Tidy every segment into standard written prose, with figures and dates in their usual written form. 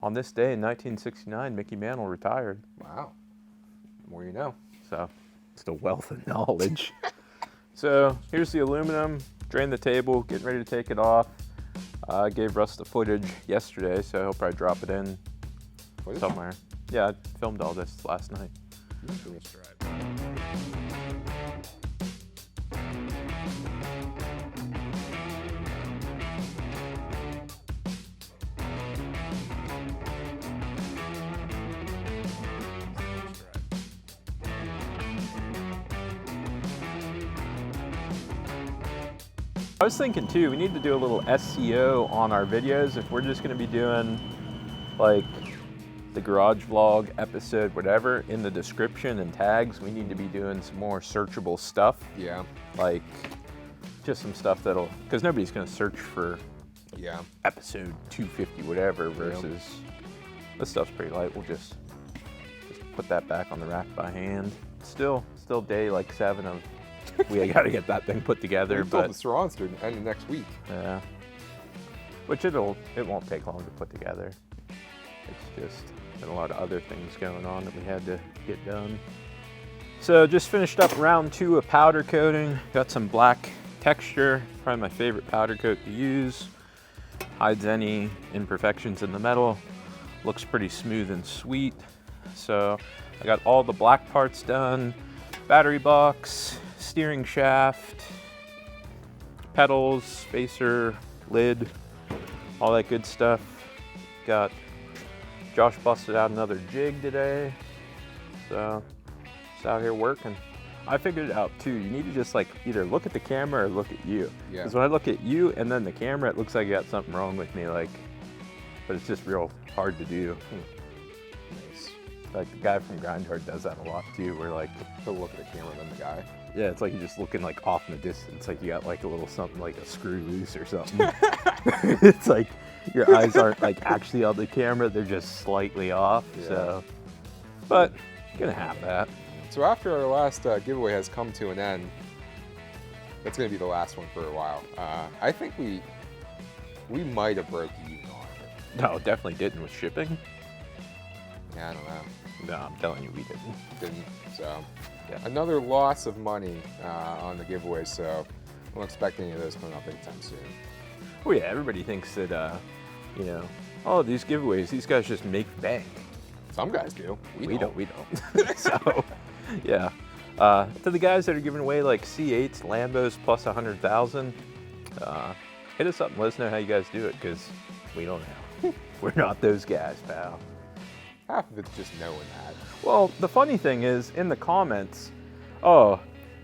on this day in 1969, Mickey Mantle retired. Wow. The more you know. So, it's a wealth of knowledge. So, here's the aluminum. Drain the table, getting ready to take it off. I gave Russ the footage yesterday, so he'll probably drop it in somewhere. Yeah, I filmed all this last night. I was thinking too, we need to do a little SEO on our videos if we're just going to be doing like the garage vlog episode, whatever, in the description and tags. We need to be doing some more searchable stuff. Yeah. Like just some stuff that'll, because nobody's going to search for episode 250 whatever versus this stuff's pretty light. We'll just put that back on the rack by hand. Still day like 7 of we got to get that thing put together. But the Sarons to end next week. Yeah. Which it won't take long to put together. It's just been a lot of other things going on that we had to get done. So just finished up round 2 of powder coating. Got some black texture, probably my favorite powder coat to use. Hides any imperfections in the metal. Looks pretty smooth and sweet. So I got all the black parts done. Battery box, steering shaft, pedals, spacer, lid, all that good stuff. Got Josh busted out another jig today, so just out here working. I figured it out too. You need to just like either look at the camera or look at you. Because when I look at you and then the camera, it looks like I got something wrong with me. Like, but it's just real hard to do. Nice. Like the guy from Grind Hard does that a lot too. Where like he'll look at the camera and then the guy. Yeah, it's like you're just looking like off in the distance, like you got like a little something like a screw loose or something. It's like your eyes aren't like actually on the camera, they're just slightly off. Yeah. So, but gonna have that. So after our last giveaway has come to an end, that's gonna be the last one for a while. I think we might have broke even on it. No, definitely didn't with shipping. Yeah, I don't know. No, I'm telling you, we didn't. So yeah. Another loss of money on the giveaway. So I don't expect any of those coming up anytime soon. Well, yeah, everybody thinks that you know, oh, these giveaways, these guys just make bank. Some guys do. We don't. So yeah. To the guys that are giving away like C8s, Lambos plus 100,000, hit us up and let us know how you guys do it, because we don't know. We're not those guys, pal. Half of it's just knowing that. Well, the funny thing is, in the comments, oh,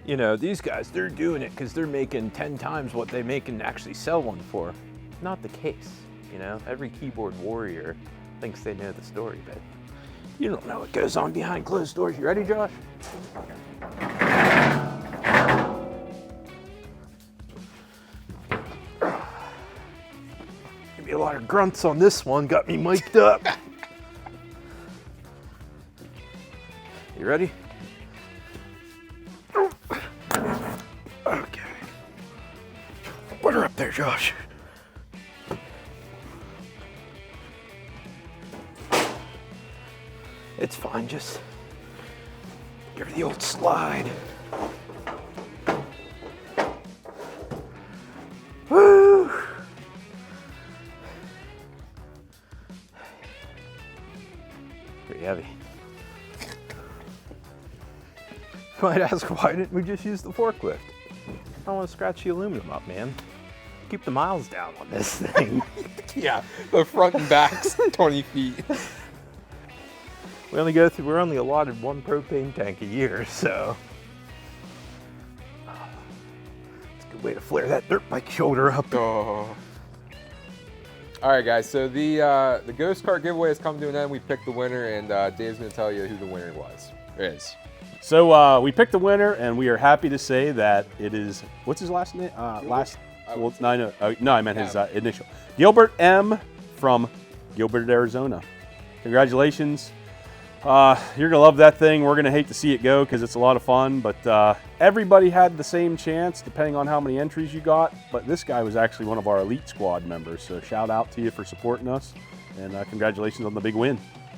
you know, these guys, they're doing it because they're making 10 times what they make and actually sell one for. Not the case, you know? Every keyboard warrior thinks they know the story, but you don't know what goes on behind closed doors. You ready, Josh? Give me a lot of grunts on this one. Got me mic'd up. You ready? Okay. Put her up there, Josh. It's fine, just give her the old slide. Woo! Pretty heavy. You might ask, why didn't we just use the forklift? I don't want to scratch the aluminum up, man. Keep the miles down on this thing. Yeah, the front and back's 20 feet. We're only allotted 1 propane tank a year, so it's a good way to flare that dirt bike shoulder up. Oh. All right, guys. So the Ghost Cart giveaway has come to an end. We picked the winner, and Dave's going to tell you who the winner is. So we picked the winner, and we are happy to say that it is, what's his last name? I meant his initial. Gilbert M. from Gilbert, Arizona. Congratulations. You're going to love that thing. We're going to hate to see it go because it's a lot of fun, but everybody had the same chance depending on how many entries you got, but this guy was actually one of our elite squad members, so shout out to you for supporting us. and congratulations on the big win.